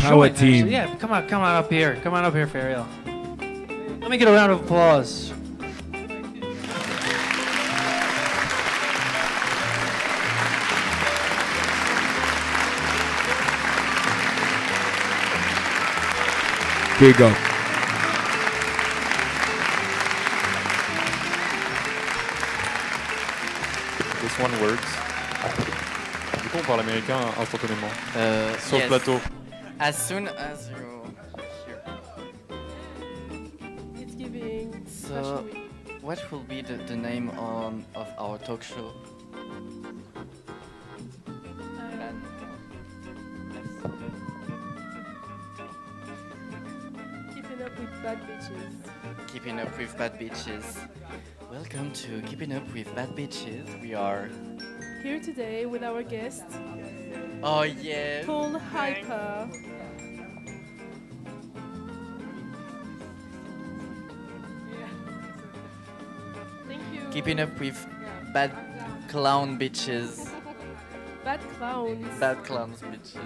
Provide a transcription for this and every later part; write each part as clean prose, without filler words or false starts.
Power joint, team. actually. Yeah, come on up here. Come on up here, Fariel. Let me get a round of applause. Big up. This one works. Du coup, on parle américain instantanément. Sur le Yes. plateau. As soon as you hear. It's giving So, Fashion Week. what will be the name of our talk show? Keeping up with bad bitches. Keeping Up with Bad Bitches. Welcome to Keeping Up with Bad Bitches. We are. Here today with our guest, Oh yeah. Paul Hyper. Thank you. Keeping Up with Bad Clown Bitches. Bad clowns. Bad Clowns Bitches.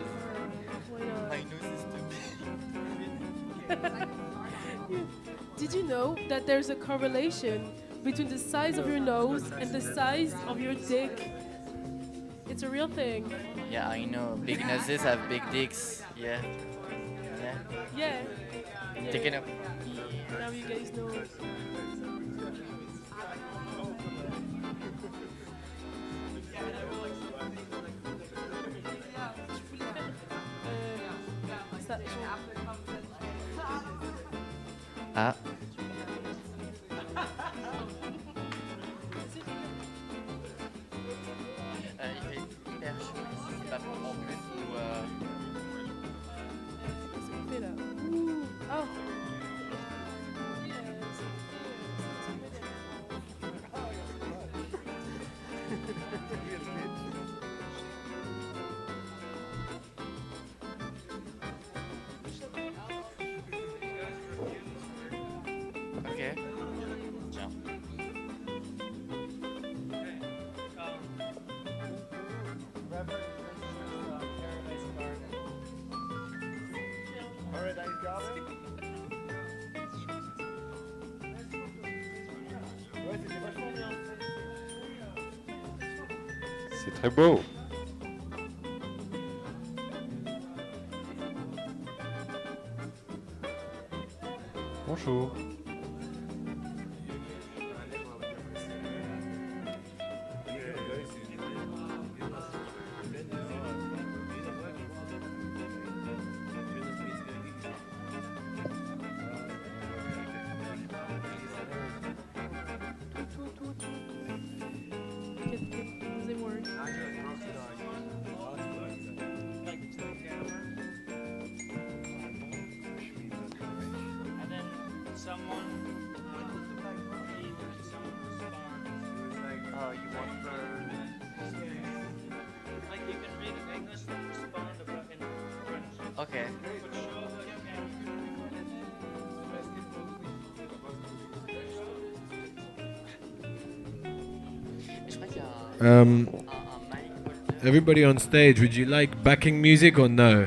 Why not? My nose is too big. Did you know that there's a correlation between the size of your nose and the size of your dick? It's a real thing. Yeah, I know. Big noses have big dicks. Yeah. Yeah. Yeah. Taking up. Now you guys know. Ça- Ah. Il fait hyper chaud ici, c'est pas pour en plus ou Qu'est-ce qu'on fait là? Ouh. Oh. Ok. Tiens. C'est très beau. Bonjour. Doesn't work. And then someone Oh, you want like you can read in English and respond about in French. Ok. But sure, Je crois qu'il y a un mic holder. Everybody on stage, would you like backing music or no?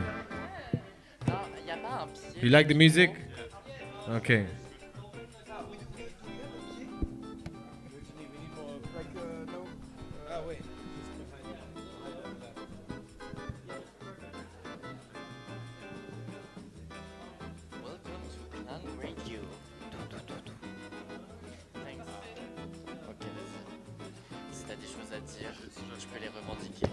Non, il n'y a pas un pied. You like the music? Okay. Welcome to Clan Radio. Thanks. Ok. Si t'as des choses à dire, je peux les revendiquer.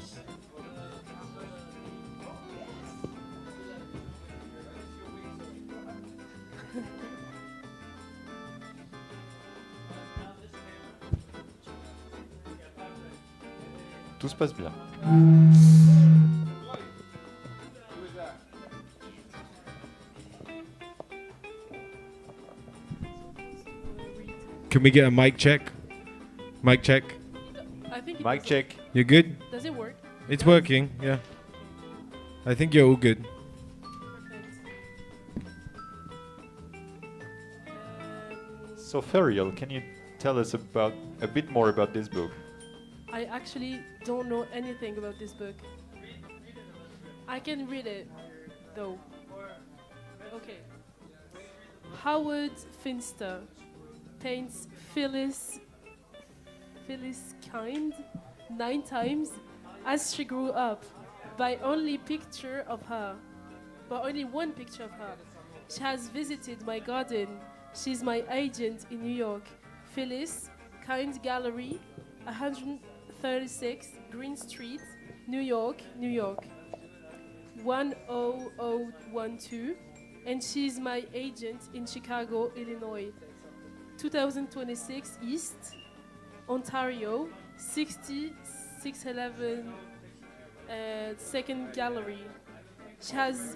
Tout se passe bien. Can we get a mic check? Mic check. I think it Mic does- check. You good? Does it work? It's working, yeah. I think you're all good. So Fariel, can you tell us about a bit more about this book? I actually don't know anything about this book. I can read it, though. Okay. Howard Finster paints Phyllis Kind 9 times as she grew up by only one picture of her. She has visited my garden. She's my agent in New York. Phyllis Kind Gallery, 136 Green Street, New York, New York, 10012. And she's my agent in Chicago, Illinois, 2026 East, Ontario, 6611 Second Gallery. She has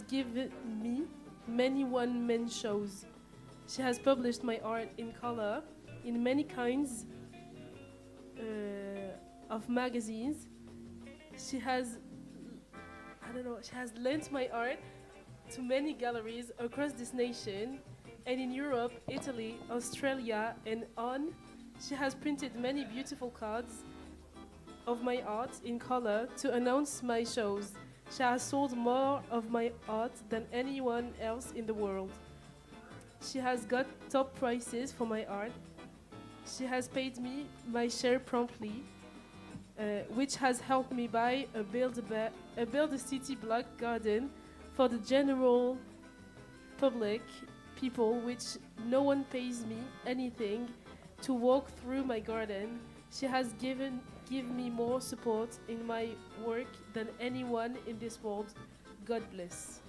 given me many one-man shows. She has published my art in color in many kinds of magazines. She has lent my art to many galleries across this nation and in Europe, Italy, Australia, and on. She has printed many beautiful cards of my art in color to announce my shows. She has sold more of my art than anyone else in the world. She has got top prices for my art. She has paid me my share promptly, which has helped me buy a Build-A-City block garden for the general public people, which no one pays me anything to walk through my garden. She has given me more support in my work than anyone in this world. God bless.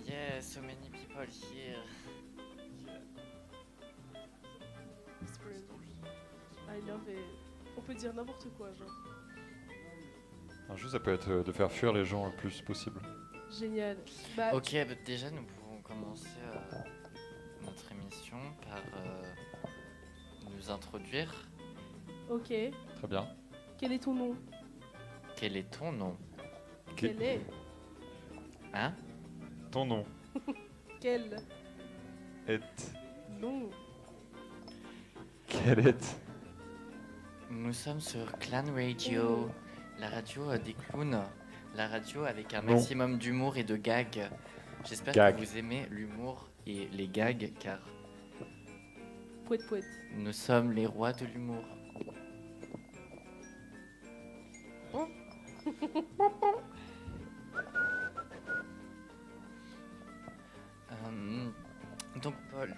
Yeah, so many people here. I love it. On peut dire n'importe quoi, genre. Un jeu, ça peut être de faire fuir les gens le plus possible. Génial. Bah, Ok, bah déjà nous pouvons commencer notre émission par nous introduire. Ok. Très bien. Quel est ton nom? Quel est ton nom? Quel est? Hein? Ton nom Quel est... nom? Quel est... Nous sommes sur Clan Radio, la radio des clowns, la radio avec un Non. maximum d'humour et de gags. J'espère Gag. que vous aimez l'humour et les gags car Pouet pouet. nous sommes les rois de l'humour. Donc Paul,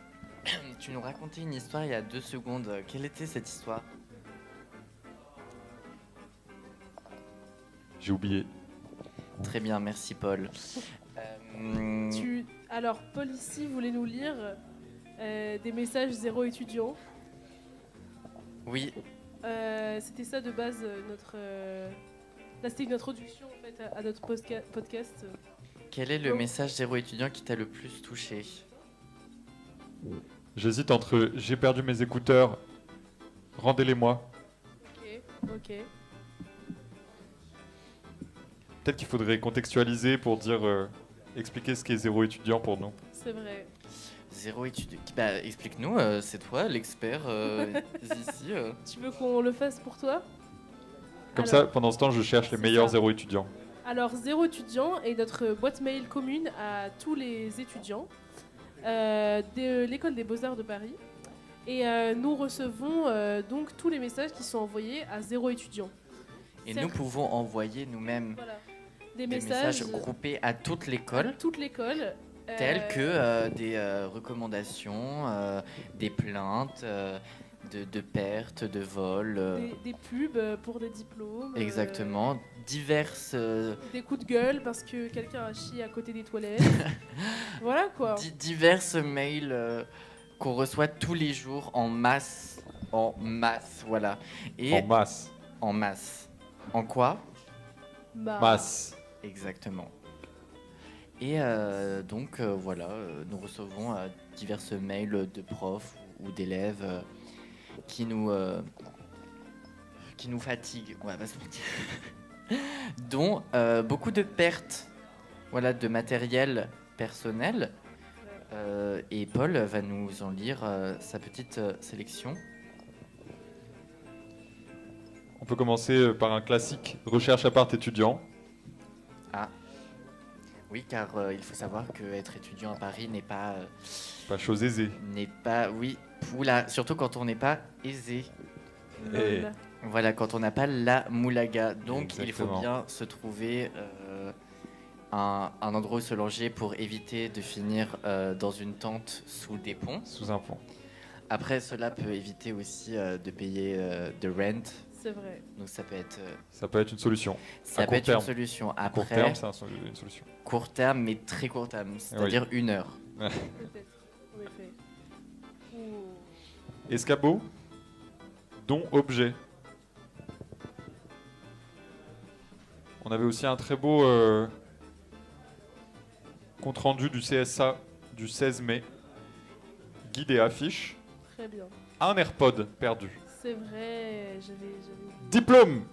tu nous racontais une histoire il y a 2 secondes. Quelle était cette histoire? J'ai oublié. Très bien, merci Paul. Alors, Paul ici voulait nous lire des messages zéro étudiants. Oui, C'était ça de base, là c'était une introduction en fait, à notre podcast. quel est le Donc- message zéro étudiant qui t'a le plus touché? J'hésite entre j'ai perdu mes écouteurs, rendez-les-moi. Ok. Peut-être qu'il faudrait contextualiser pour dire, expliquer ce qu'est zéro étudiant pour nous. C'est vrai. Zéro étudiant. Bah, explique-nous, c'est toi l'expert ici. Tu veux qu'on le fasse pour toi? Comme Alors- ça, pendant ce temps, je cherche les C'est meilleurs ça. zéro étudiants. Alors, Zéro étudiant est notre boîte mail commune à tous les étudiants de l'école des Beaux-Arts de Paris. Et nous recevons donc tous les messages qui sont envoyés à Zéro étudiant. Et Certes. nous pouvons envoyer nous-mêmes Voilà. des messages groupés à toute à l'école, toute l'école. tels que des recommandations, des plaintes, de pertes, de vols. des pubs pour des diplômes. Exactement. Diverses. Des coups de gueule parce que quelqu'un a chié à côté des toilettes. Voilà quoi. Diverses mails qu'on reçoit tous les jours en masse. En masse, voilà. Et En masse. en masse. En quoi? Bah, Masse. Exactement. Et donc voilà, nous recevons diverses mails de profs ou d'élèves qui nous fatiguent, on va pas se mentir, dont beaucoup de pertes, voilà, de matériel personnel. Et Paul va nous en lire sa petite sélection. On peut commencer par un classique, recherche appart étudiant. Oui, car il faut savoir qu'être étudiant à Paris n'est pas... Pas chose aisée. Oui, oula, surtout quand on n'est pas aisé. Et- Lol. Voilà, quand on n'a pas la moulaga. Donc il faut Exactement. bien se trouver un endroit où se loger pour éviter de finir dans une tente sous des ponts. Sous un pont. Après, cela peut éviter aussi de payer de rent. C'est vrai. Donc ça peut être, Ça peut être une solution. ça À peut court être terme. une solution. À court Après, terme, c'est une solution. court terme, mais très court terme, c'est-à-dire 1 heure. Peut-être. En effet. Ouh. Escabeau, don objet. On avait aussi un très beau compte rendu du CSA du 16 mai. Guide et affiche. Très bien. Un AirPod perdu. C'est vrai. J'avais vu. Diplôme.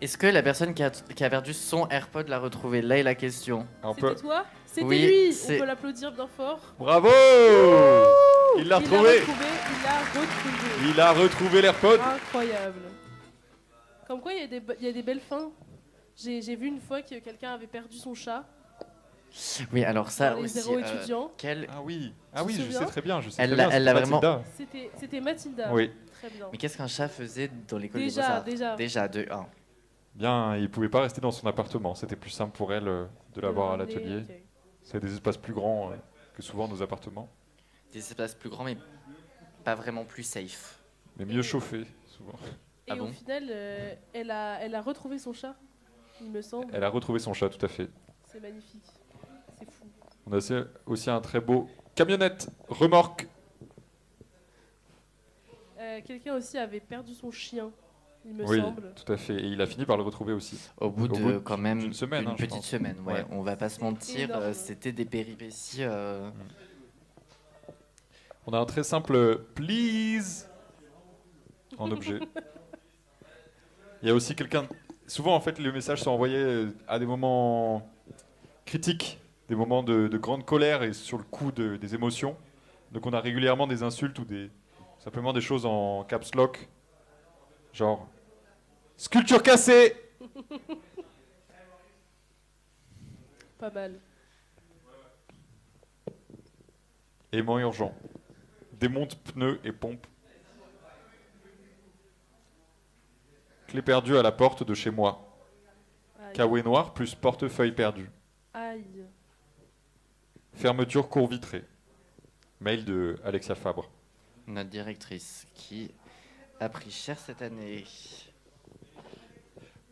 Est-ce que la personne qui a perdu son AirPod l'a retrouvé? Là est la question. On C'était peut... toi? C'était Oui, lui. c'est- On peut l'applaudir bien fort. Bravo. Il l'a retrouvé. Il a retrouvé l'AirPod. Incroyable. Comme quoi, il y a des belles fins. J'ai vu une fois que quelqu'un avait perdu son chat Oui, alors ça dans les aussi. zéros étudiants. Ah oui, Tu te je souviens sais très bien. Je sais Elle très l'a- bien, elle l'a c'était vraiment- Mathilda. C'était Mathilda. Oui. Très bien. Mais qu'est-ce qu'un chat faisait dans l'école des Déjà, Beaux-Arts déjà. Déjà, de 1. Bien, il pouvait pas rester dans son appartement. C'était plus simple pour elle de l'avoir à Le ramener, l'atelier. ok. C'est des espaces plus grands que souvent nos appartements, Des espaces plus grands, mais pas vraiment plus safe. mais mieux chauffés souvent. Et Ah bon au final, elle a retrouvé son chat, il me semble. Elle a retrouvé son chat, tout à fait. C'est magnifique. C'est fou. On a aussi un très beau camionnette remorque. Quelqu'un aussi avait perdu son chien, il me Oui, semble. tout à fait. Et il a fini par le retrouver aussi. Au bout bout de quand même d'une semaine, une hein, je petite pense. semaine, ouais. Ouais. On va pas se mentir, énorme. c'était des péripéties. On a un très simple please en objet. Il y a aussi quelqu'un. Souvent, en fait, les messages sont envoyés à des moments critiques, des moments de grande colère et sur le coup des émotions. Donc, on a régulièrement des insultes ou simplement des choses en caps lock, genre sculpture cassée. Pas mal. Aimant urgent. Démonte pneus et pompe. Clé perdue à la porte de chez moi. Aïe. Kawaii noir plus portefeuille perdu. Aïe. Fermeture cour vitrée. Mail de Alexia Fabre. Notre directrice qui a pris cher cette année.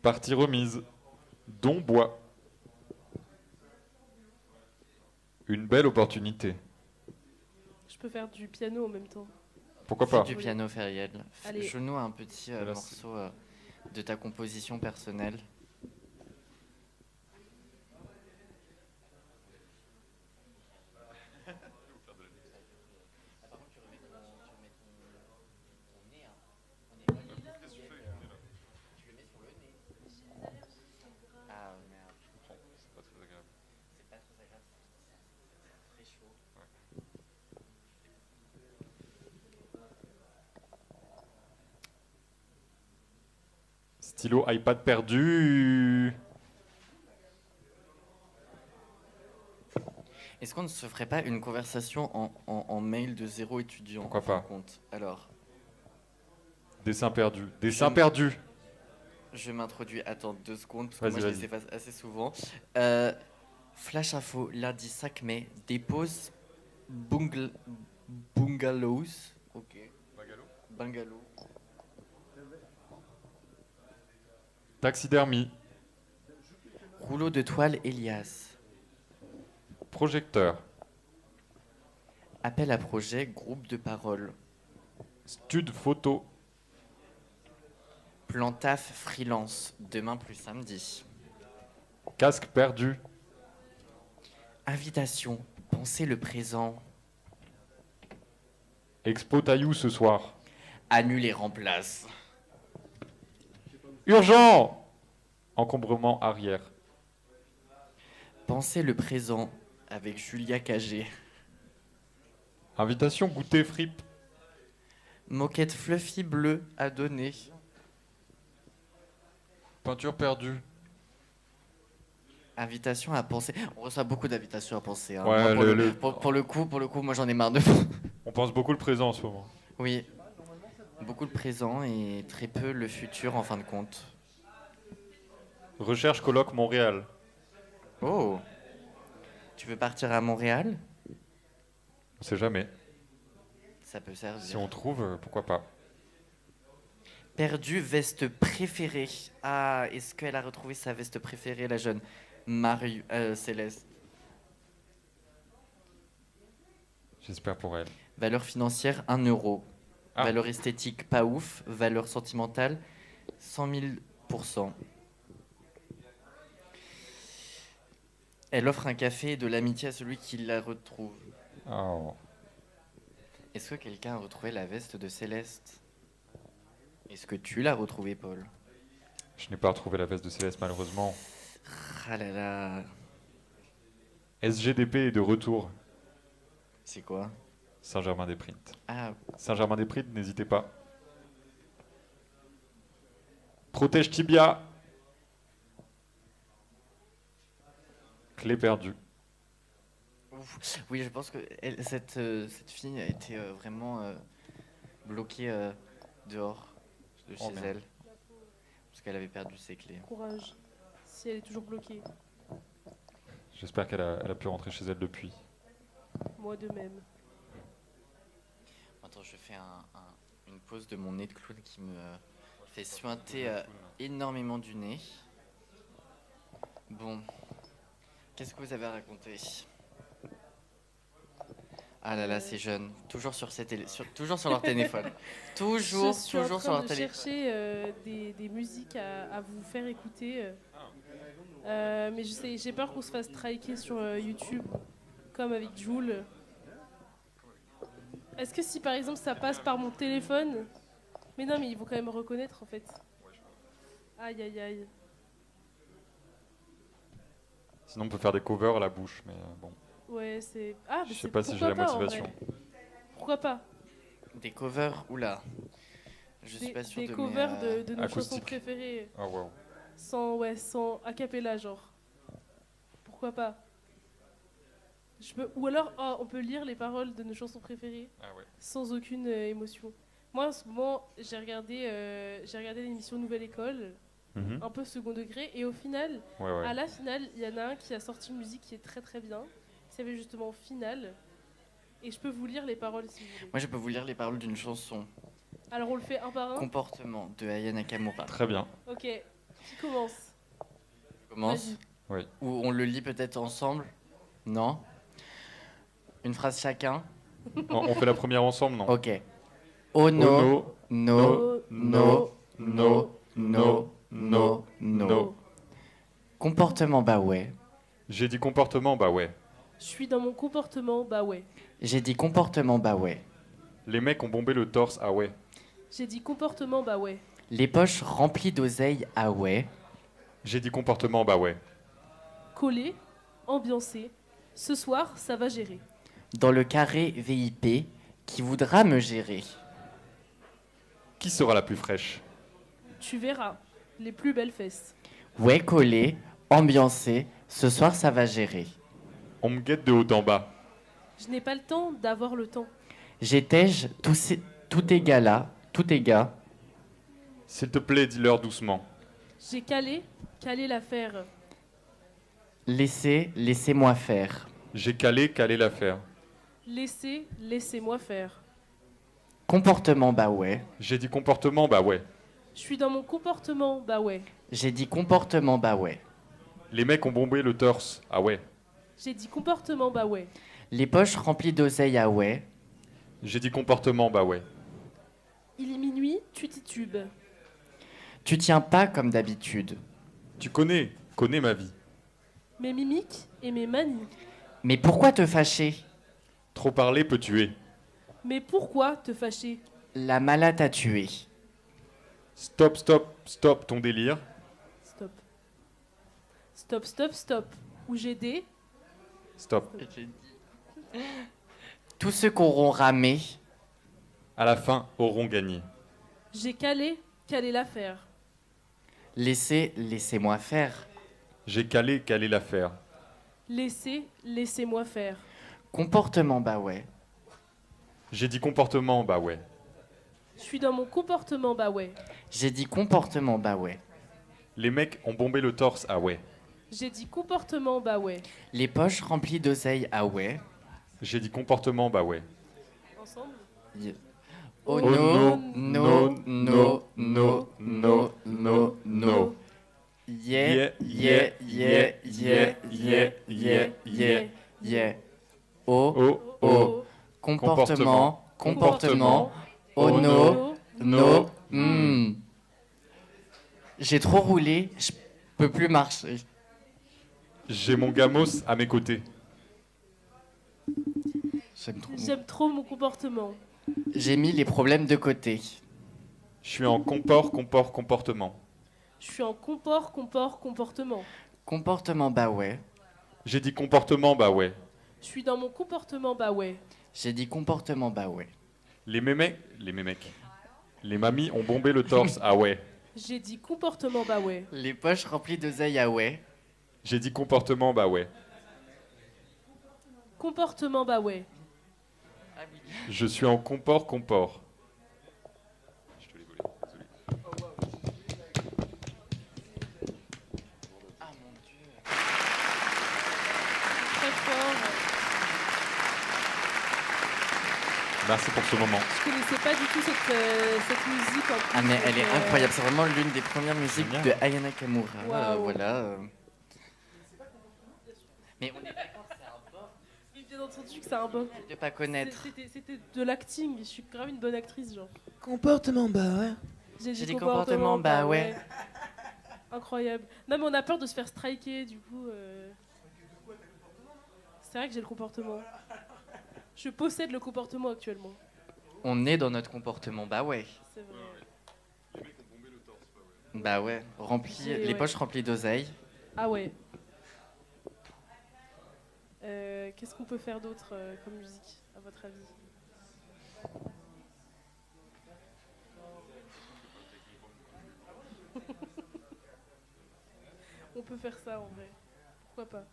Partie remise. Don bois. Une belle opportunité. Je peux faire du piano en même temps. Pourquoi Fais pas? du piano, Feriel. Allez. Joue-nous un petit Là, morceau de ta composition personnelle. Ah merde, c'est pas très agréable, c'est très chaud. Stylo iPad perdu. Est-ce qu'on ne se ferait pas une conversation en mail de zéro étudiant? Pourquoi en fin de pas? compte Alors, Dessin perdu. Dessin perdu. je m'introduis. Attends 2 secondes, parce que Vas-y, moi je les vas-y. efface assez souvent. Flash info, lundi 5 mai, dépose bungalows. Ok. Bungalow. Taxidermie. Rouleau de toile Elias. Projecteur. Appel à projet, groupe de parole. Stud photo. Plan taf freelance, demain plus samedi. Casque perdu. Invitation, pensez le présent. Expo Taillou ce soir. Annule et remplace. Urgent. Encombrement arrière. Pensez le présent avec Julia Cagé. Invitation goûter fripe. Moquette fluffy bleue à donner. Peinture perdue. Invitation à penser. On reçoit beaucoup d'invitations à penser. Hein. Ouais, Moi, pour le coup, moi j'en ai marre de. On pense beaucoup le présent en ce moment. Oui. Beaucoup le présent et très peu le futur en fin de compte. Recherche colloque Montréal. Oh. Tu veux partir à Montréal? On sait jamais. Ça peut servir. Si on trouve, pourquoi pas. Perdu, veste préférée. Ah, est-ce qu'elle a retrouvé sa veste préférée, la jeune Céleste? J'espère pour elle. Valeur financière, 1 euro. Ah. Valeur esthétique, pas ouf. Valeur sentimentale, 100 000%. Elle offre un café et de l'amitié à celui qui la retrouve. Oh. Est-ce que quelqu'un a retrouvé la veste de Céleste? Est-ce que tu l'as retrouvée, Paul? Je n'ai pas retrouvé la veste de Céleste malheureusement. Ah là là. SGDP est de retour. C'est quoi? Saint-Germain-des-Prés. Ah, Saint-Germain-des-Prés, n'hésitez pas. Protège tibia. Clé perdue. ouf. Oui, je pense que cette fille a été vraiment bloquée dehors de Oh, chez merde. elle. Parce qu'elle avait perdu ses clés. Courage. Si elle est toujours bloquée. J'espère qu'elle a pu rentrer chez elle depuis. Moi de même. Attends, je fais une pause de mon nez de clown qui me fait suinter énormément du nez. Bon, qu'est-ce que vous avez à raconter? Ah là là, c'est jeune. Toujours sur, toujours sur leur téléphone. Toujours, Je suis en toujours sur train leur de téléphone. chercher des musiques à vous faire écouter. Mais j'ai peur qu'on se fasse striker sur YouTube, comme avec Jul. Est-ce que si par exemple ça passe par mon téléphone... Mais non, mais ils vont quand même reconnaître en fait. Aïe aïe aïe. Sinon, on peut faire des covers à la bouche, mais bon. Ouais, c'est... Ah, mais Je sais c'est- pas si j'ai la pourquoi pas, en motivation. vrai. Pourquoi pas? Des covers, oula. Je suis Des, pas sûr des de covers mes, de nos chansons acoustiques. préférées. Oh wow. Sans a cappella, genre. Pourquoi pas? Ou alors, oh, on peut lire les paroles de nos chansons préférées Ah ouais. sans aucune émotion. Moi, en ce moment, j'ai regardé l'émission Nouvelle École, Mhm. un peu second degré, et au final, Ouais, ouais. à la finale, il y en a un qui a sorti une musique qui est très très bien, qui s'appelle justement Finale, et je peux vous lire les paroles si vous voulez. Moi, je peux vous lire les paroles d'une chanson. Alors, on le fait un par un. Comportement de Aya Nakamura. Très bien. Ok, qui commence? Je commence. Vas-y. Oui. Ou on le lit peut-être ensemble? Non? Une phrase chacun? On fait la première ensemble, non? Ok. Oh no, no, no, no, no, no, no, no. Comportement, bah ouais. J'ai dit comportement, bah ouais. Je suis dans mon comportement, bah ouais. J'ai dit comportement, bah ouais. Les mecs ont bombé le torse, ah ouais. J'ai dit comportement, bah ouais. Les poches remplies d'oseille, ah ouais. J'ai dit comportement, bah ouais. Collé, ambiancé. Ce soir, ça va gérer. Dans le carré VIP, qui voudra me gérer? Qui sera la plus fraîche? Tu verras, les plus belles fesses. Ouais, collé, ambiancé, ce soir ça va gérer. On me guette de haut en bas. Je n'ai pas le temps d'avoir le temps. J'étais-je tout égal tout égal. S'il te plaît, dis-leur doucement. J'ai calé l'affaire. Laissez-moi faire. J'ai calé l'affaire. Laissez-moi faire. Comportement, bah ouais. J'ai dit comportement, bah ouais. Je suis dans mon comportement, bah ouais. J'ai dit comportement, bah ouais. Les mecs ont bombé le torse, ah ouais. J'ai dit comportement, bah ouais. Les poches remplies d'oseille, ah ouais. J'ai dit comportement, bah ouais. Il est minuit, tu titubes. Tu tiens pas comme d'habitude. Tu connais ma vie. Mes mimiques et mes manies. Mais pourquoi te fâcher? Trop parler peut tuer. Mais pourquoi te fâcher? La malade t'a tué. Stop, stop, stop ton délire. Stop. Stop, stop, stop. Où j'ai des... Stop. Tous ceux qu'auront ramé, À la fin, auront gagné. J'ai calé l'affaire. Laissez-moi faire. J'ai calé l'affaire. Laissez-moi faire. Comportement, bah ouais. J'ai dit comportement, bah ouais. Je suis dans mon comportement, bah ouais. J'ai dit comportement, bah ouais. Les mecs ont bombé le torse, ah ouais. J'ai dit comportement, bah ouais. Les poches remplies d'oseille, ah ouais. J'ai dit comportement, bah ouais. Ensemble. Oh Oh no, no, no, no, no, no, no. Yeah, yeah, yeah, yeah, yeah, yeah, yeah, yeah. Oh, Oh, oh. Comportement, comportement. Oh no, no, J'ai trop roulé, je peux plus marcher. J'ai mon gamos à mes côtés. J'aime trop mon comportement. J'ai mis les problèmes de côté. Je suis en comportement. Je suis en comportement. Comportement, bah ouais. J'ai dit comportement, bah ouais. Je suis dans mon comportement, bah ouais. J'ai dit comportement, bah ouais. Les mémecs. Les mamies ont bombé le torse, ah ouais. J'ai dit comportement, bah ouais. Les poches remplies d'oseille, ah ouais. J'ai dit comportement, bah ouais. Comportement, bah ouais. Je suis en comport. Je te l'ai volé, désolé. Ah mon dieu. Très fort. Merci pour ce moment. Je connaissais pas du tout cette musique en plus. Ah mais elle est donc, incroyable, c'est vraiment l'une des premières musiques Génial. de Aya Nakamura. Waouh. Voilà. Mais on est d'accord, c'est un bord Oui, bien entendu que c'est un bon. de pas connaître. C'était de l'acting. Je suis grave une bonne actrice, genre. Comportement, bah ouais. J'ai dit comportement, bah ouais. Incroyable. Non, mais on a peur de se faire striker, du coup. C'est vrai que j'ai le comportement. Je possède le comportement actuellement. On est dans notre comportement, bah ouais. C'est vrai. Bah ouais, les Ouais. poches remplies d'oseille. Ah ouais. Qu'est-ce qu'on peut faire d'autre comme musique, à votre avis? On peut faire ça en vrai. Pourquoi pas?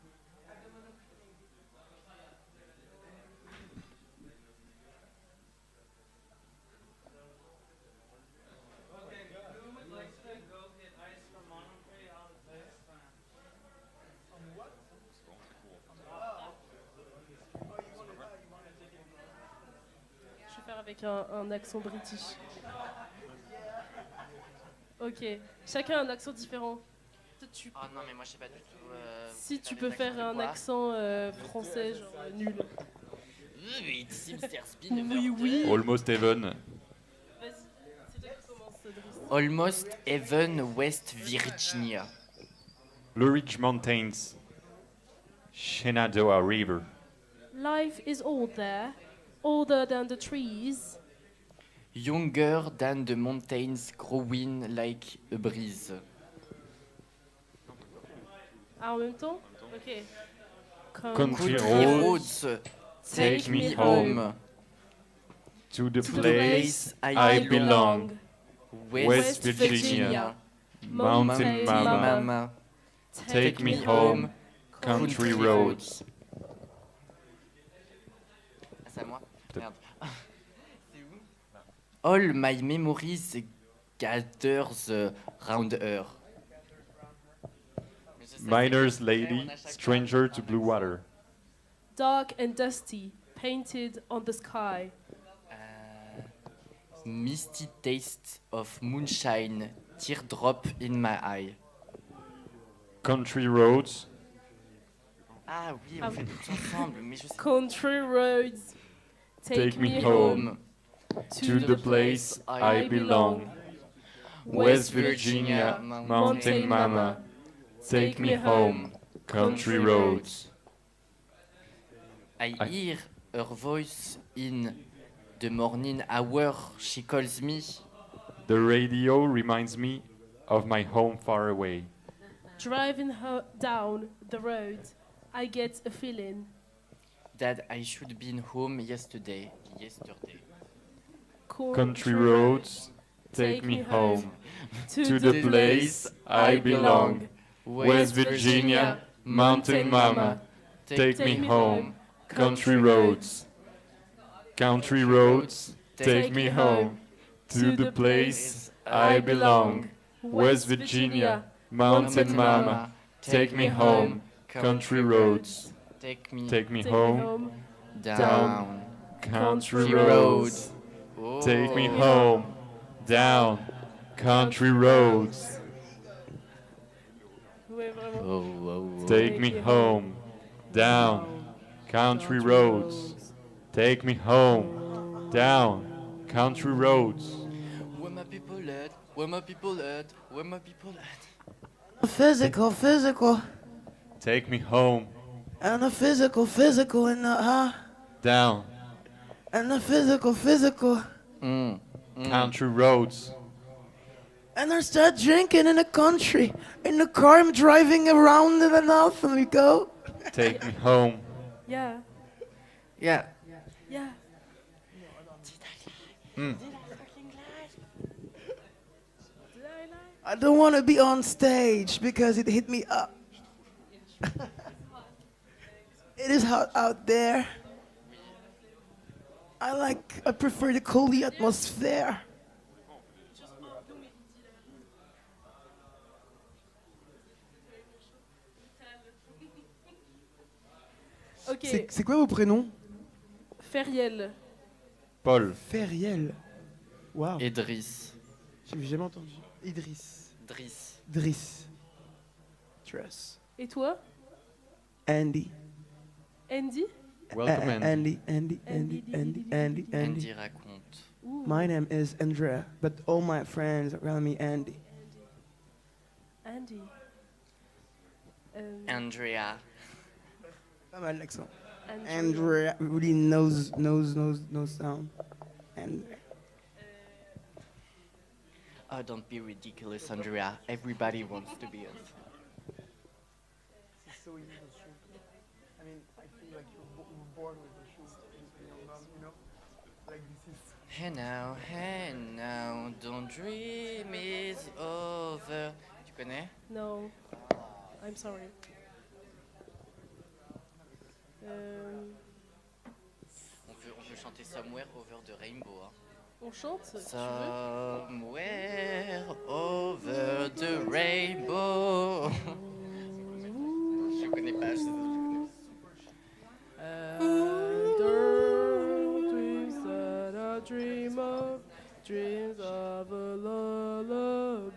Je vais faire avec un accent british. Ok. Chacun a un accent différent. Toi, Oh non, mais moi je sais pas du tout. si tu peux faire un accent français, genre nul. Oui, Oui. Almost Heaven. Vas-y, c'est toi qui commence, Driss. Almost Heaven, West Virginia. Blue Ridge Mountains. Shenandoah River. Life is old there, older than the trees. Younger than the mountains growing like a breeze. Ah, en même temps? Ok. Country Country roads, roads, take me home. To the to the place I I belong. West Virginia. Mountain Mama. Take me home. Country roads. Ah, c'est à moi? Peut-être. Merde. C'est où? All my memories gathers round her. Mais je sais Miner's que- lady, on a chacun- stranger to blue water. Dark and dusty, painted on the sky. Misty taste of moonshine, teardrop in my eye. Country roads, Ah oui, on Ah fait oui. tout ensemble, mais je sais Country roads, take, me home. to the place I belong. West Virginia, Mountain Mama. Take me home. Country roads. I hear her voice in the morning hour. She calls me. The radio reminds me of my home far away. Driving her down the road, I get a feeling. That I should be home yesterday. Country roads, take me home to the place I belong. West Virginia, Mountain Mama, take me home. Country roads, take me home to the place I belong. West Virginia, Mountain Mama, take me home. Country roads, Take me take me Take me home. home. down. Country Country roads, Oh. take me home. Down, country roads, Ouais, vraiment. Oh, oh, oh. take me home. Down, country roads, take me home. Down, country roads. Where my people at? Where my people at? Where my people at? Physical, physical, Take me home. and the physical, physical, and the Down, and the physical, physical. country roads. And I start drinking in the country. In the car, I'm driving around in the north, and we go. Take me home. Yeah. Yeah. Yeah. I don't want to be on stage because it hit me up. It is hot out there. I prefer the cozy atmosphere. Ok. C'est quoi vos prénoms? Feriel. Paul. Feriel. Waouh. Idriss. J'ai jamais entendu. Idriss. Driss. Driss. Tress. Et toi? Andy. Andy? Welcome, Andy. Andy. Andy raconte. Ouh. My name is Andrea, but all my friends around me Andy. Andy. Andrea. Pas mal l'accent. Andrea. Andrea really knows sound. And Oh, don't be ridiculous, Andrea. Everybody wants to be us. so easy to shoot. I mean, I feel like you're born with the shoes in your mom, you know? Like this is. Hey now, don't dream is over. Tu connais? No. I'm sorry. On peut chanter Somewhere Over the Rainbow. Hein. On chante, si tu veux. Somewhere over the rainbow. Je connais pas. Dreams that I dream of, dreams of a lullaby.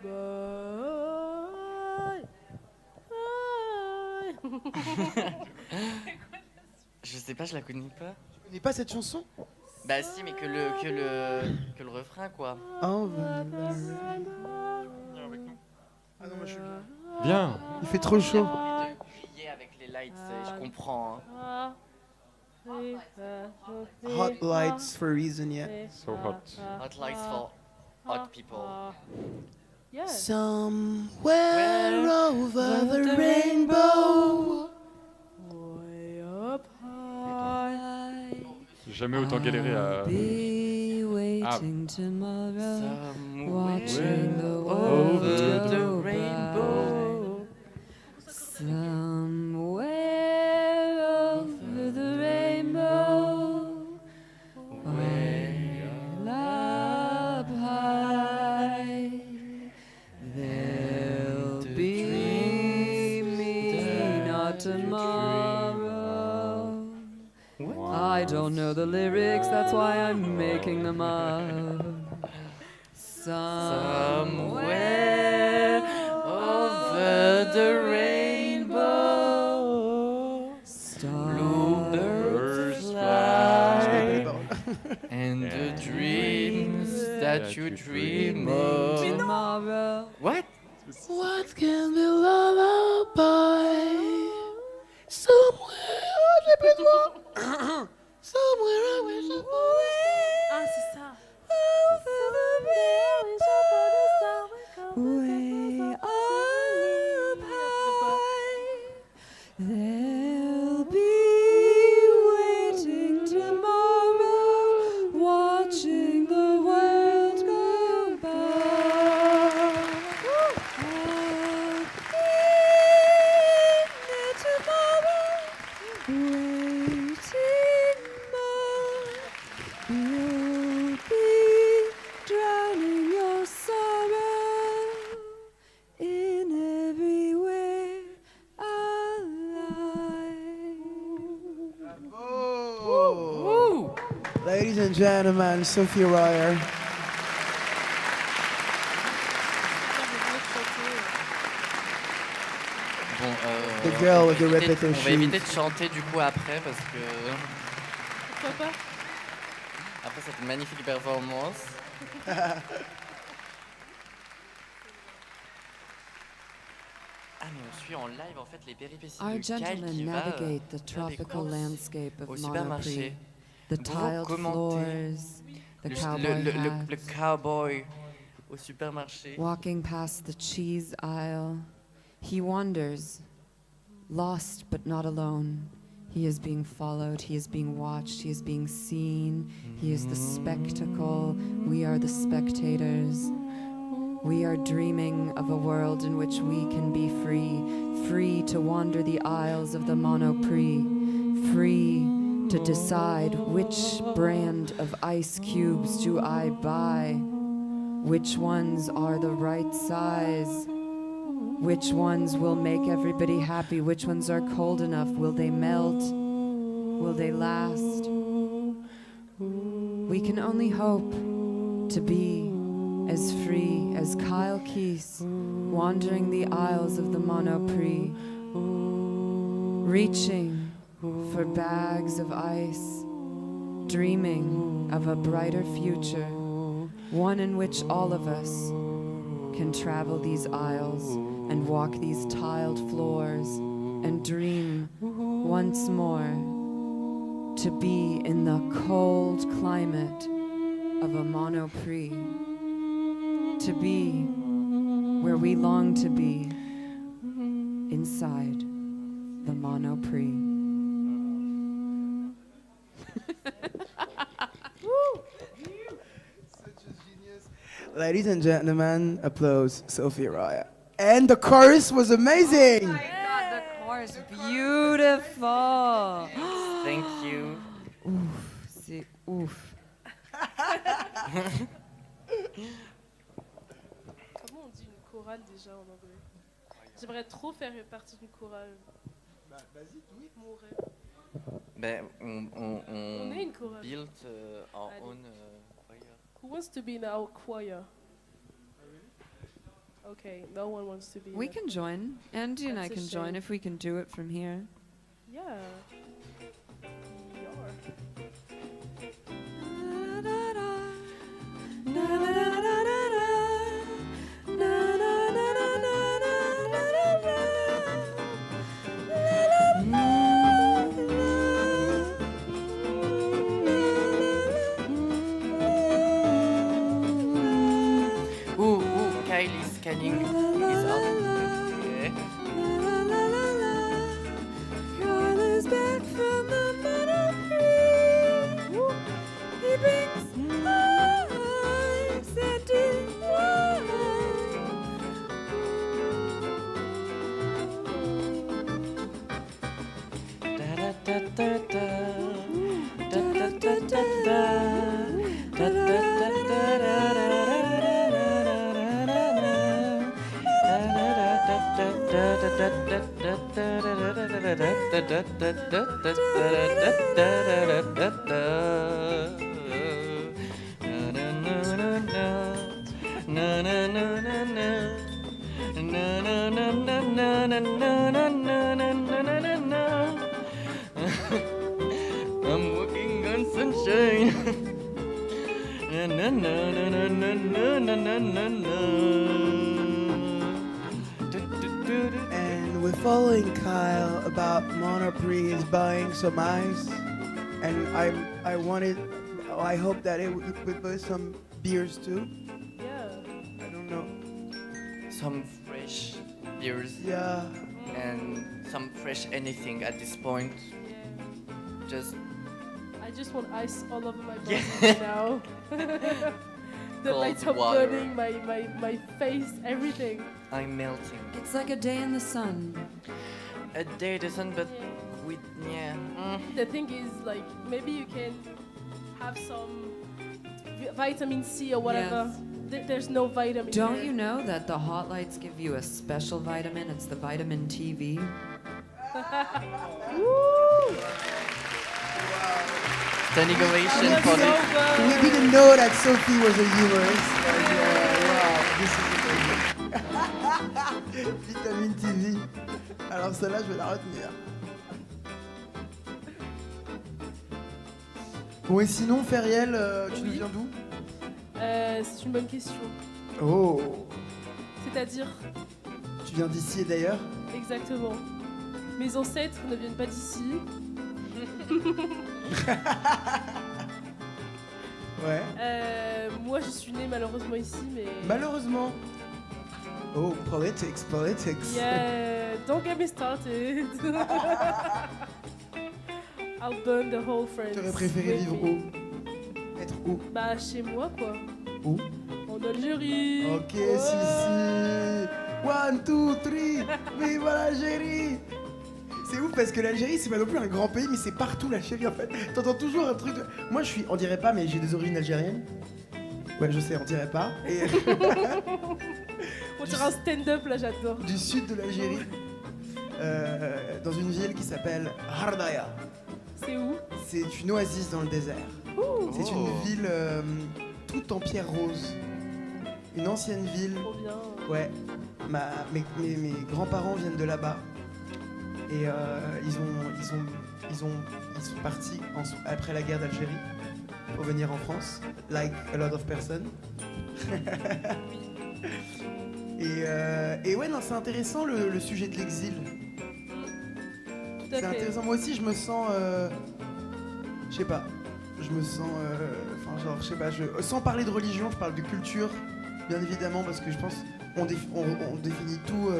Je sais pas, je la connais pas. Tu connais pas cette chanson? Bah si, mais que le refrain quoi. Oh, ah non, moi je suis. Viens. Il fait trop chaud. J'ai envie de crier avec les lights, je comprends. Hein. Hot lights for a reason, yeah. So hot. Hot lights for hot people. Yeah. Somewhere over the rainbow. Way up high. J'ai jamais autant galéré à. Be Ah. waiting tomorrow, Somewhere watching the over world the go rainbow. by. Somewhere over the rainbow, way up high, there'll be me, not tomorrow. I don't know the lyrics, that's why I'm making them up. Somewhere over the rainbow, bluebirds fly, and the dreams that you dream of. Tomorrow. What? What can be lullaby? Somewhere somewhere I wish I Ah, c'est ça. Way up high, they'll be waiting tomorrow, watching the world go by. Ladies and gentlemen, Sophie Royer. Bon, The girl with the on va éviter- repetitive On va éviter de shoes. chanter du coup après parce que Pourquoi pas? après cette magnifique performance. Ah mais on suit en live en fait les péripéties Our de Kyle qui gentlemen va navigate the faire des tropical courses landscape of au Monoprix. supermarché. The Vous tiled commentez floors, the Le, cowboy le hats, cowboy au supermarché. walking past the cheese aisle. He wanders, lost but not alone. He is being followed, he is being watched, he is being seen. He is the spectacle, we are the spectators. We are dreaming of a world in which we can be free, free to wander the aisles of the Monoprix, free to decide which brand of ice cubes do I buy, which ones are the right size, which ones will make everybody happy, which ones are cold enough, will they melt, will they last? We can only hope to be as free as Kyle Keese, wandering the aisles of the Monoprix, reaching for bags of ice, dreaming of a brighter future, one in which all of us can travel these aisles and walk these tiled floors and dream once more to be in the cold climate of a Monoprix, to be where we long to be, inside the Monoprix. Ladies and gentlemen, applause Sophie Royer. And the chorus was amazing. God, the chorus, beautiful. Thank you. Ouf, c'est ouf. Comment on dit une chorale déjà en anglais? J'aimerais trop faire partie d'une chorale. Vas-y, oui. Mon rêve. Ben, On est une chorale. build our Allez. own choir. Who wants to be in our choir? Okay, no one wants to be. We can join. Andy and I That's a can join shame. if we can do it from here. Yeah. We are. Kyle is scanning his outfit. Okay. Colors back from the Monoprix. He brings ice and I'm walking on sunshine. Na, na, na, na, na, na, na, na, na, na. Du, du, du, du. And we're following Kyle about Monoprix is buying some ice, and I hope that it would buy some beers too. Yeah. I don't know. Some fresh beers Yeah. and some fresh anything at this point. Just I just want ice all over my body Yeah. right now. The Cold lights are water. burning my face, everything. I'm melting. It's like a day in the sun. A day the sun, but with yeah. The thing is, like, maybe you can have some vitamin C or whatever. Yes. There's no vitamin. Don't here. you know that the hot lights give you a special vitamin? It's the vitamin TV. Woo! Standing ovation That for was the. so good. We didn't know that Sophie was a humorist. Wow, this is amazing. Vitamine TV. Alors celle-là, je vais la retenir. Bon, et sinon, Feriel, tu nous Oui. viens d'où? C'est une bonne question. Oh, C'est-à-dire, tu viens d'ici et d'ailleurs? exactement. Mes ancêtres ne viennent pas d'ici. Ouais. Moi, je suis née malheureusement ici, mais. Malheureusement. Oh, politics. Yeah, don't get me started. I'll burn the whole France. T'aurais préféré with vivre me. où? Être où? Bah, chez moi, quoi. Où? En Algérie. Ok, Oh. si. 1, 2, 3. Vive l'Algérie! C'est ouf parce que l'Algérie, c'est pas non plus un grand pays, mais c'est partout l'Algérie en fait. T'entends toujours un truc. Moi, je suis. On dirait pas, mais j'ai des origines algériennes. Ouais, je sais, on dirait pas. Et On dirait un stand-up là, j'adore. du sud de l'Algérie, dans une ville qui s'appelle Hardaya. C'est où? C'est une oasis dans le désert. C'est Oh. une ville toute en pierre rose. Une ancienne ville. Trop bien. Ouais. Mes grands-parents viennent de là-bas. Et ils sont partis après la guerre d'Algérie pour venir en France, like a lot of person. et ouais, non, c'est intéressant le sujet de l'exil. Tout à C'est fait. intéressant. Moi aussi, je me sens, je sais pas, je me sens, enfin genre, je sais pas, sans parler de religion, je parle de culture, bien évidemment, parce que je pense on définit tout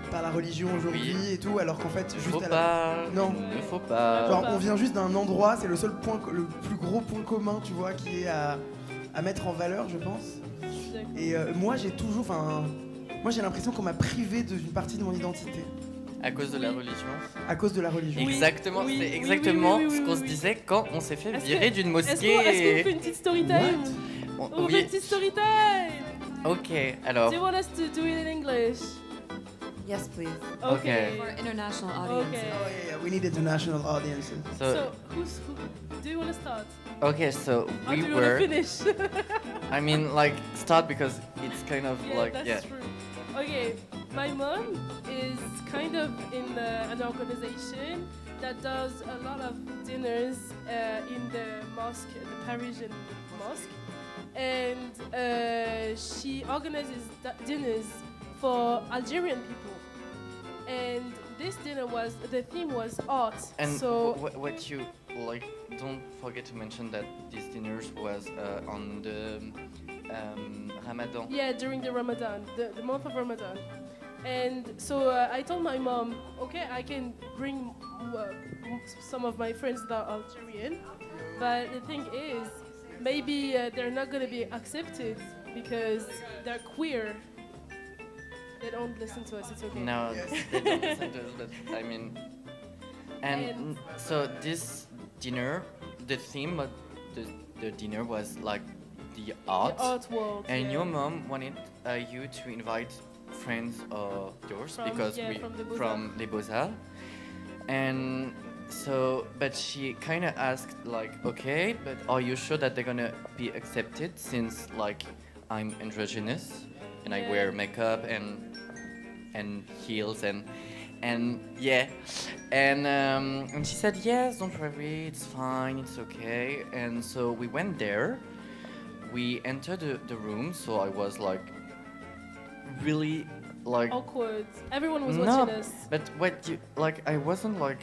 par la religion aujourd'hui Oui. et tout, alors qu'en fait, Faut juste à la... pas. Non. Il faut pas. Genre, on vient juste d'un endroit, c'est le seul point, le plus gros point commun, tu vois, qui est à mettre en valeur, je pense. Je suis d'accord. Et moi, j'ai toujours, enfin, moi, j'ai l'impression qu'on m'a privé d'une partie de mon identité À cause de la religion. à cause de la religion. Oui. Exactement, oui, c'est oui, exactement oui, oui, ce oui, qu'on oui, se oui. disait quand on s'est fait Est-ce virer que- d'une Est-ce qu'on mosquée. fait une petite story time? On fait Oui. une petite story time. Ok, alors. Do you want us to do it in English? Yes, please. Okay. For international audiences. Okay. Oh yeah, we need international audiences. So, So, who? Do you want to start? okay, so Or do we you want to were. finish? I mean, like, start because it's kind of Yeah, like, that's yeah. true. Okay, my mom is kind of in an organization that does a lot of dinners in the mosque, the Parisian mosque, and she organizes dinners for Algerian people. And this dinner the theme was art. And so what you like, don't forget to mention that these dinners was on the Ramadan. yeah, during the Ramadan, the month of Ramadan. And so I told my mom, okay, I can bring some of my friends that are Algerian, but the thing is, maybe they're not going to be accepted because they're queer. They don't listen to us, it's okay. No, Yes. they don't listen to us, but I mean, and And- so this dinner, the theme of the dinner was like the art, The art world. and yeah. your mom wanted you to invite friends of yours From- because yeah, we from the Beaux-Arts. from Les Beaux-Arts, and so but she kind of asked like, okay, but are you sure that they're gonna be accepted since like I'm androgynous and I wear Yeah. makeup and heels and yeah, and she said yes, don't worry, it's fine, it's okay. And so we went there. We entered the room, so I was like really like Awkward. Everyone was No, watching us. but what you like, I wasn't like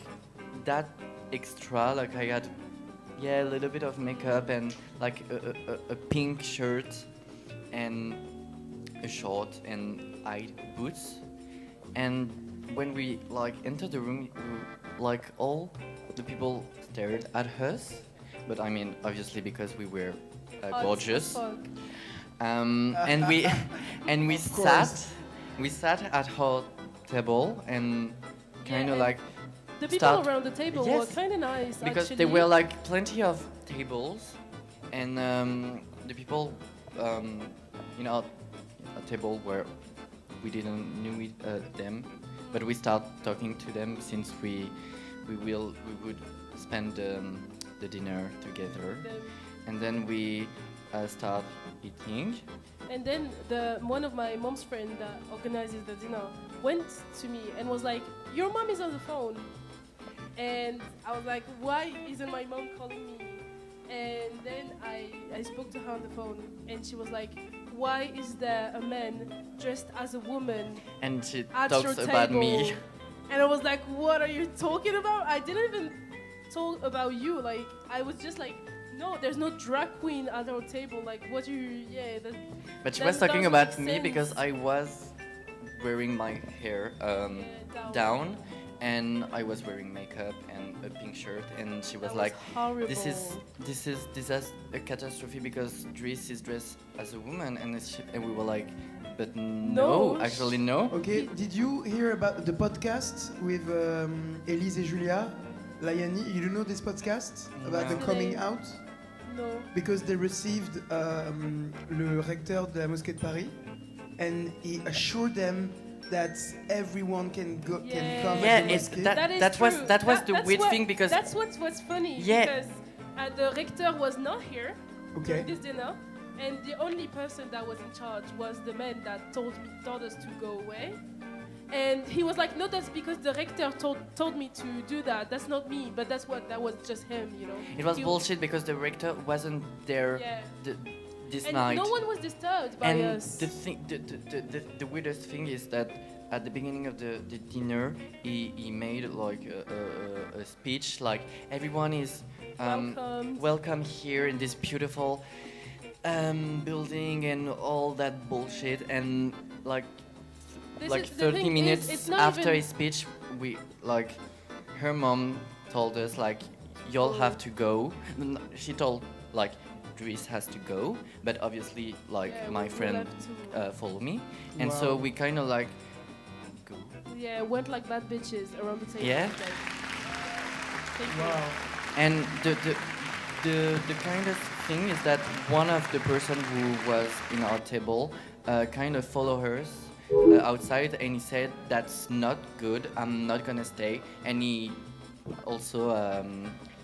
that extra. Like I had, yeah, a little bit of makeup and like a pink shirt and a short and high boots. And when we like entered the room, like all the people stared at us. But I mean, obviously because we were Hot as gorgeous. fuck. And we and we Of course. sat at her table and kind Yeah, of and like The people start- around the table Yes, were kind of nice, because actually. there were like plenty of tables and the people a table where we didn't knew them, but we start talking to them since we would spend the dinner together, Then- and then we start eating. And then one of my mom's friend that organizes the dinner went to me and was like, "Your mom is on the phone," and I was like, "Why isn't my mom calling me?" And then I spoke to her on the phone, and she was like, "Why is there a man dressed as a woman And she at your talks table?" about me. And I was like, "What are you talking about? I didn't even talk about you. Like, I was just like." No, there's no drag queen at our table. Like, what you, yeah. But she that was talking doesn't about make me because sense. I was wearing my hair Yeah, down, and I was wearing makeup and a pink shirt, and she was That like, horrible. this is a catastrophe because Dries is dressed as a woman, and we were like, but no, No, actually no. Okay, did you hear about the podcast with Elise et Julia, Layani? You don't know this podcast about the No. coming out? No. Because they received le recteur de la mosquée de Paris, and he assured them that everyone can go, can Yeah. come Yeah, at the it's mosquée. that is that was true. that was the That's weird what- thing because that's what's funny. Yeah. Because the rector was not here Okay. during this dinner, and the only person that was in charge was the man that told us to go away. And he was like, "No, that's because the rector told me to do that. That's not me, but that was just him, you know." it was He- bullshit because the rector wasn't there Yeah. this And night. no one was disturbed by And us. the weirdest thing is that at the beginning of the dinner, he made like a speech like everyone is Welcome. welcome here in this beautiful building and all that bullshit, and like This like is- the 30 thing is, minutes it's not after even- his speech, we like her mom told us like you'll have to go. She told like Dries has to go, but obviously like Yeah, my we friend left to- follow me, and so Wow. we kind of like go. Yeah, went like bad bitches around the table. Yeah? Like, thank you. Wow. And the kind of thing is that one of the person who was in our table kind of follow us outside, and he said that's not good. I'm not gonna stay. And he also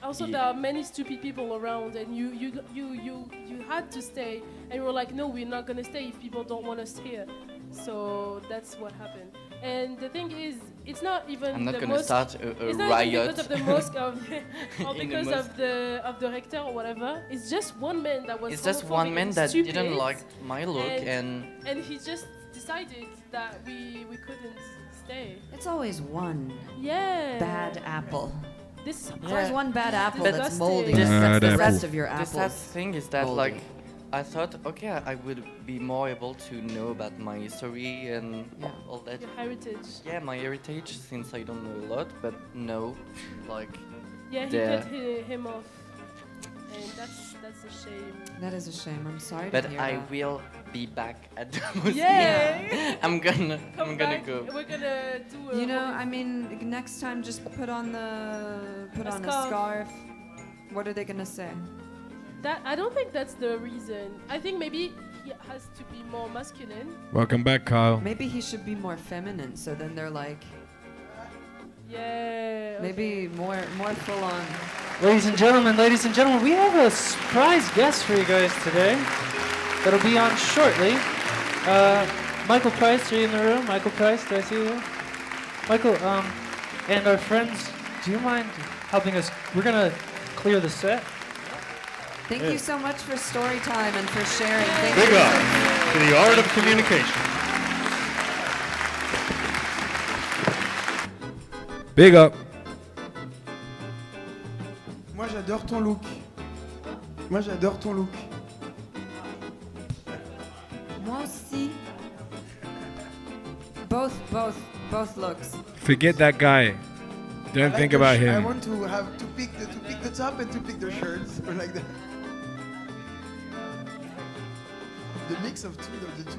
Also, Ye- there are many stupid people around, and you had to stay, and you were like, "No, we're not gonna stay if people don't want us here." So that's what happened. And the thing is, it's not even I'm not the gonna mosque. start a It's not even riot. because of the mosque or In the because mosque. of the rector or whatever. It's just one man that was. It's just one homophobic man and that stupid, didn't like my look, and he just decided that we couldn't stay. It's always one Yeah. bad apple. This There's always one bad apple But that's disgusting. molding This- the Bad rest apple. of your the sad apples. thing is that Moldy. like I thought, okay, I would be more able to know about my history and Yeah. all that. Your heritage. Yeah, my heritage, since I don't know a lot, but no, like Yeah, he The- cut him off, and that's a shame. That is a shame. I'm sorry but to hear I that. will be back at the mosque. Yay! I'm gonna Come gonna back. go. We're gonna do. A You know, holy- I mean, next time just put on A a scarf. scarf. What are they gonna say? that I don't think that's the reason. I think maybe he has to be more masculine. Welcome back, Kyle. Maybe he should be more feminine. So then they're like, Yeah. maybe more full on. Ladies and gentlemen, we have a surprise guest for you guys today that'll be on shortly. Michael Price, are you in the room? Michael Price, do I see you? Michael, and our friends, do you mind helping us? We're gonna clear the set. Thank you so much for story time and for sharing. Thank Big you. up to the art of communication. Big up. Moi j'adore ton look. Moi j'adore ton look. Moi aussi. Both looks. Forget that guy. Don't I like think the about I him. want to have to pick the top and to pick the shirts or like that. The mix of the two.